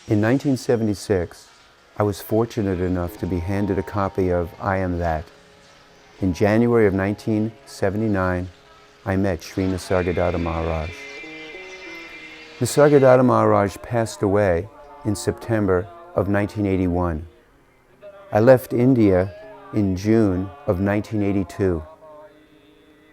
In 1976, I was fortunate enough to be handed a copy of I Am That. In January of 1979, I met Sri Nisargadatta Maharaj. Nisargadatta Maharaj passed away in September of 1981. I left India in June of 1982.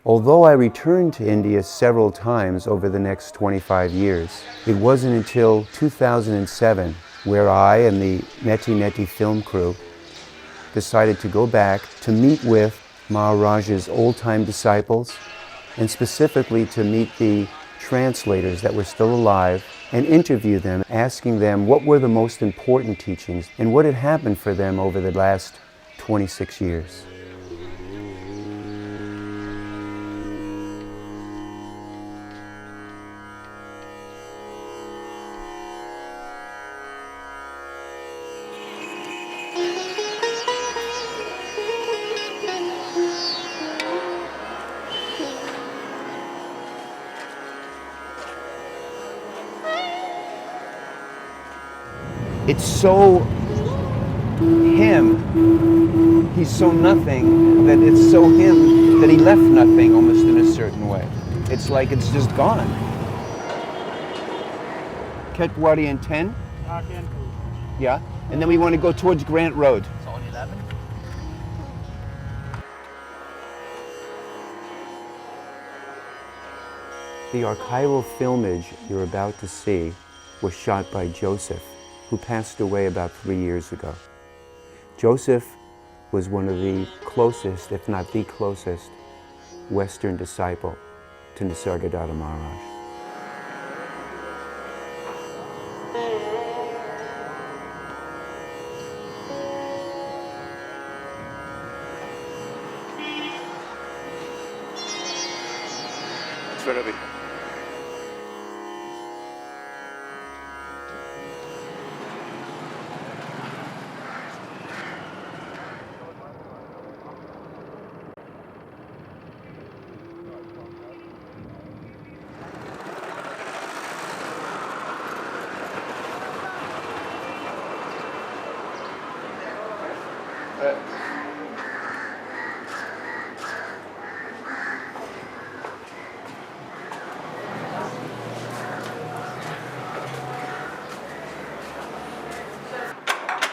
Although I returned to India several times over the next 25 years, it wasn't until 2007 where I and the Neti Neti film crew decided to go back to meet with Maharaj's old-time disciples, and specifically to meet the translators that were still alive and interview them, asking them what were the most important teachings and what had happened for them over the last 26 years. It's so him, he's so nothing, that it's so him that he left nothing almost in a certain way. It's like it's just gone. Ketwadi and 10? 10. Yeah, and then we want to go towards Grant Road. It's on 11. The archival filmage you're about to see was shot by Joseph, who passed away about 3 years ago. Joseph was one of the closest, if not the closest, Western disciple to Nisargadatta Maharaj. It's right over here.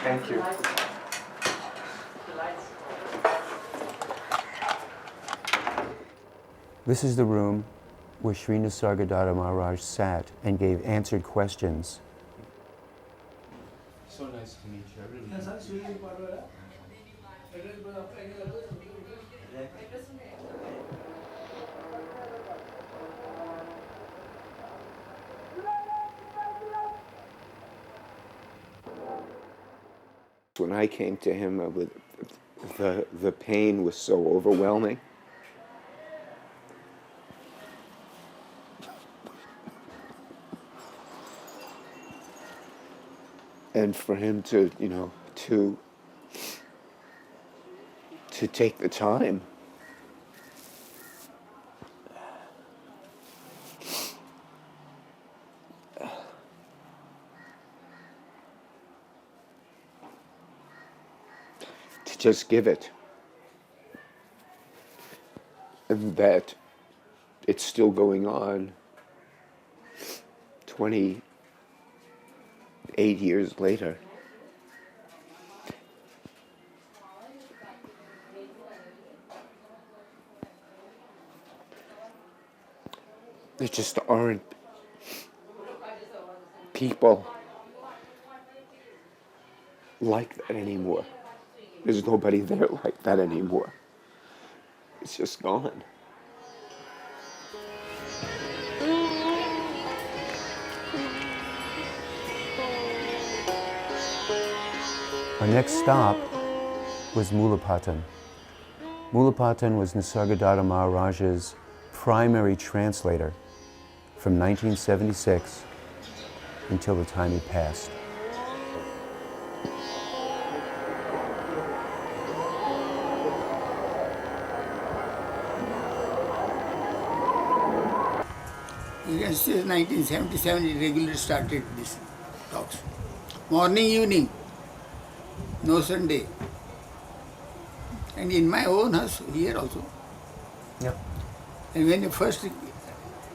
Thank you. This is the room where Sri Nisargadatta Maharaj sat and gave answered questions. So nice to meet you. I really When I came to him, the pain was so overwhelming. And for him to, to take the time to just give it, and that it's still going on 28 years later. There just aren't people like that anymore. There's nobody there like that anymore. It's just gone. Our next stop was Mullarpattan. Mullarpattan was Nisargadatta Maharaj's primary translator from 1976 until the time he passed. You can say 1977 he regularly started these talks. morning, evening, no Sunday. And in my own house, here also. Yep. And when first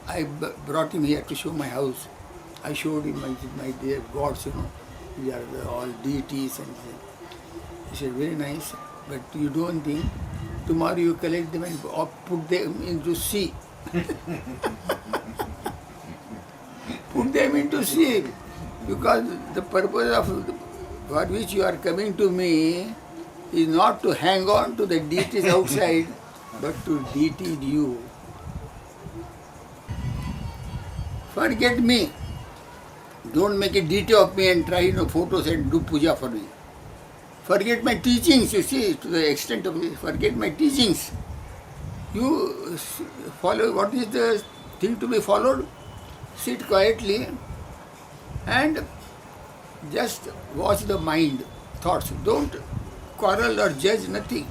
I brought him here to show my house, I showed him my dear gods, these are all deities. And he said, very nice, but you don't think tomorrow you collect them and put them into sea. Put them into sea, because the purpose of for which you are coming to me is not to hang on to the deities outside, but to deity you. Forget me. Don't make a deity of me and try photos and do puja for me. Forget my teachings, you see, to the extent of it. Forget my teachings. You follow what is the thing to be followed. Sit quietly and just watch the mind, thoughts. Don't quarrel or judge, nothing.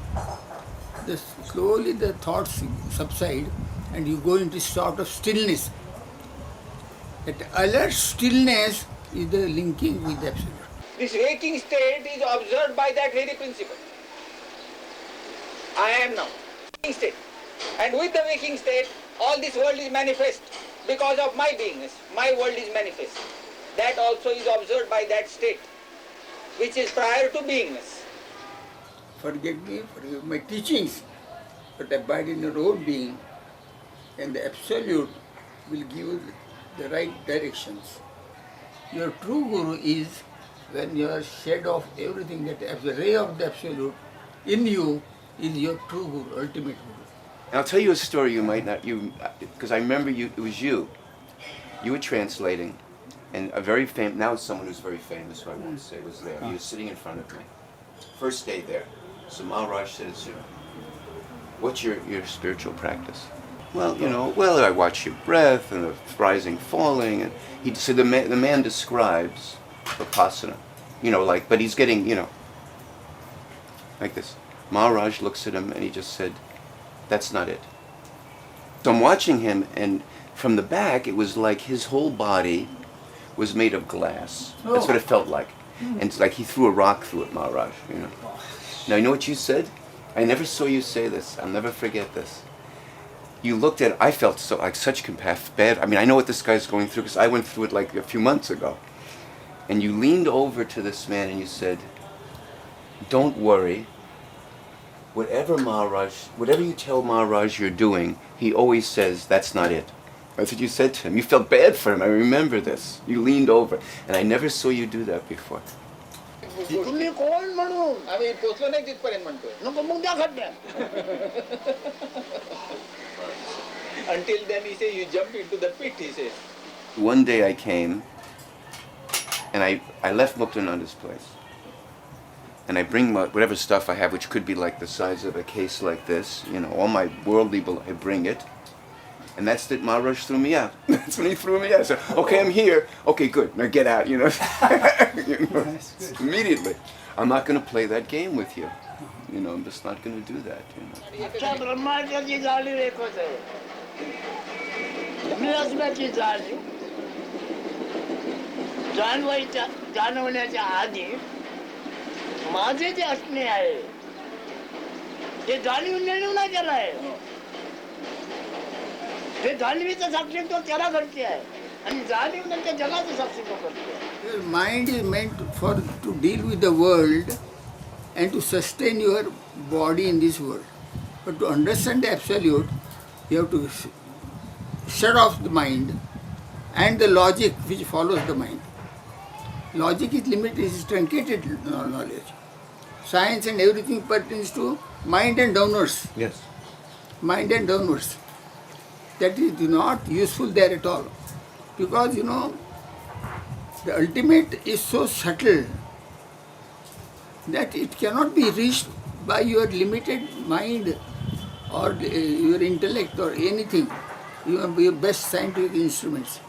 Slowly the thoughts subside and you go into sort of stillness. That alert stillness is the linking with the Absolute. This waking state is observed by that very principle. I am now. Waking state. And with the waking state, all this world is manifest because of my beingness. My world is manifest. That also is observed by that state, which is prior to beingness. Forget me, forget my teachings, but abide in your own being, and the Absolute will give you the right directions. Your true Guru is when you are shed of everything, that the ray of the Absolute in you is your true Guru, ultimate Guru. And I'll tell you a story you might not, because I remember it was you. You were translating, and a very famous, now it's someone who's very famous, who I won't say, was there. He was sitting in front of me. First day there. So Maharaj says, what's your spiritual practice? Well, I watch your breath and the rising, falling, and he said the man describes Vipassana, but he's getting, like this. Maharaj looks at him and he just said, that's not it. So I'm watching him, and from the back, it was like his whole body was made of glass. That's what it felt like. And it's like he threw a rock through it, Maharaj, Now, you know what you said? I never saw you say this. I'll never forget this. You looked at it, I felt such bad. I mean, I know what this guy's going through because I went through it like a few months ago. And you leaned over to this man and you said, don't worry. Whatever you tell Maharaj you're doing, he always says, that's not it. That's what you said to him. You felt bad for him. I remember this. You leaned over. And I never saw you do that before. तुम्ही कोण म्हणून आम्ही पोचलो नाही तिथपर्यंत म्हणतोय नको मग द्या खड्ड्या until then he says you jump into the pit, he says. One day I came and I left Muktananda's place and I bring whatever stuff I have, which could be like the size of a case like this, all my worldly, I bring it. And that's that Maharaj threw me out. That's when he threw me out. So, okay, I'm here. Okay, good. Now get out, Immediately. I'm not going to play that game with you. I'm just not going to do that, जाणवण्याच्या आधी माझे जे असणे आहे ते जाणीव निर्णय केला आहे जे जाणीवीचं साक्षीत्व त्याला घडते आहे आणि जाणीव नंतर जगाचं साक्षीत्व करते आहे. Your mind is meant to deal with the world and to sustain your body in this world. But to understand the Absolute, you have to shut off the mind and the logic which follows the mind. Logic is limited, is truncated knowledge. Science and everything pertains to mind and downwards. Yes. Mind and downwards. That is not useful there at all. Because, the ultimate is so subtle that it cannot be reached by your limited mind or your intellect or anything, your best scientific instruments.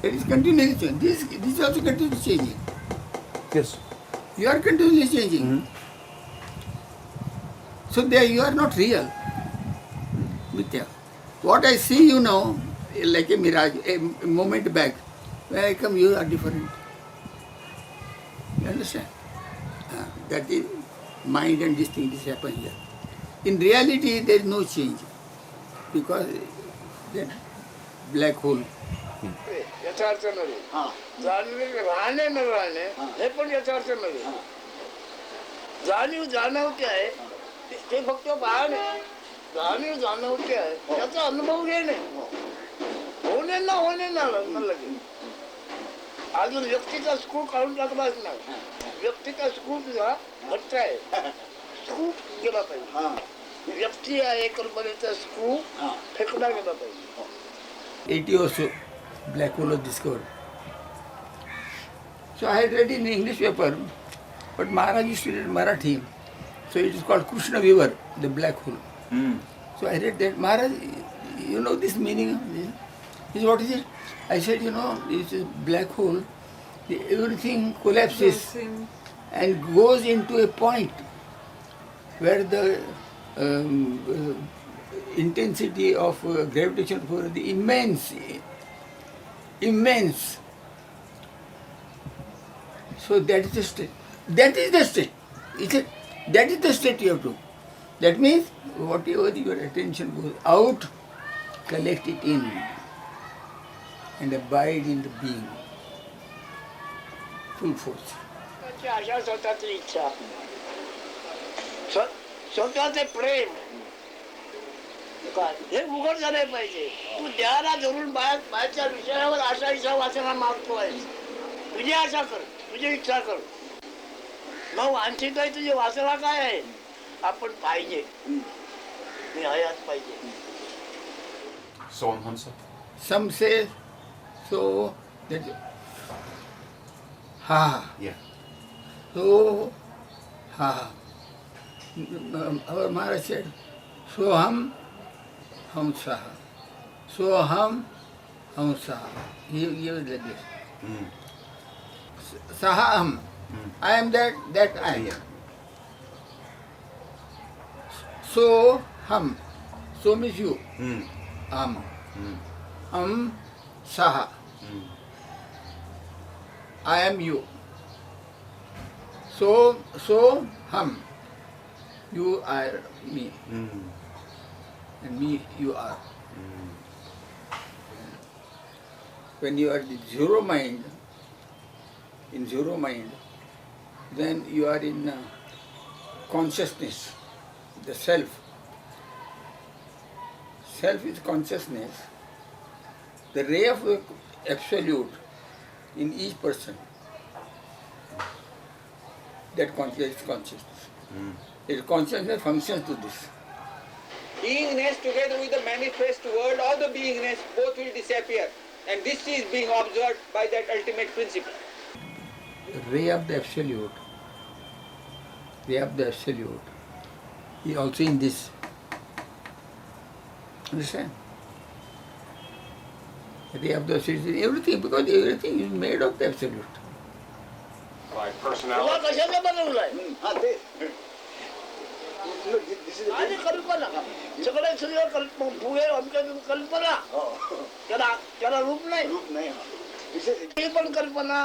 It is continually changing. This is also continually changing. Yes. You are continually changing. Mm-hmm. So there you are not real. Mithya. What I see you now, like a mirage, a moment back. When I come, you are different. You Understand? That is mind and this thing, this happens here. In reality, there is no change because that black hole. यथार्थ नव्हे जाणीव राहणे न राहणे हे पण यथार्थ नव्हे जाणीव जाणवते आहे ते फक्त पाहणे जाणीव जाणवते आहे त्याचा अनुभव घेणे होणे ना लगे अजून व्यक्तीचा स्क्रू काढून टाकलाच नाही व्यक्तीचा स्क्रू तुझा घट्ट आहे स्क्रू गेला पाहिजे व्यक्ती आहे कल्पनेचा स्क्रू फेकला गेला पाहिजे 80 or so, black hole was discovered. So I had read in English paper, but Maharaj used to read Marathi. So it is called Krishna River, the black hole. So I read that. Maharaj, you know this meaning of this? He said, what is it? I said, it's a black hole. Everything collapses and goes into a point where the intensity of gravitational force is immense. So that is the state. That is the state. That is the state you have to. That means whatever your attention goes out, collect it in and abide in the being. Full force. अशा स्वतःची इच्छा स्वतःचे प्रेम हे उघड झाले पाहिजे तू देहाला धरून बाहेरच्या विषयावर आशा इच्छा वाचना मागतोय तुझी आशा कर तुझी इच्छा कर मग वांछित आहे तुझी वासना काय आहे आपण पाहिजे मी हयात पाहिजे Some say so that Yeah. So our Maharaj said so hum saha. So hum saha. He was like this. Saha hum. I am that I am. So hum. So means you. Hum. Saha. I am you. So hum. You are me. And me you are. When you are in zero mind, then you are in consciousness, the self. Self is consciousness, the ray of the absolute in each person. That consciousness. Its consciousness functions to this. Beingness together with the manifest world of the beingness, both will disappear. And this is being observed by that ultimate principle. The ray of the absolute is also in this. Understand? The ray of the absolute is in everything, because everything is made of the absolute. Like तुला personality. कशाचा बनवलाय आणि कल्पना सगळे सगळं फुगे अमक्या कल्पना त्याला रूप नाही ही पण कल्पना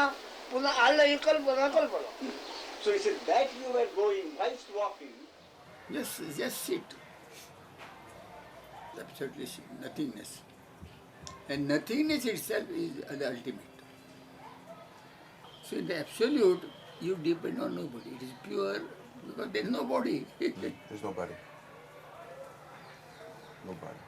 पुन्हा आलं ही कल्पना So he said that you were going, whilst walking, Just sit. Absolutely nothingness. And nothingness itself is the ultimate. So in the absolute, you depend on nobody. It is pure because there is no body. There's nobody. Nobody.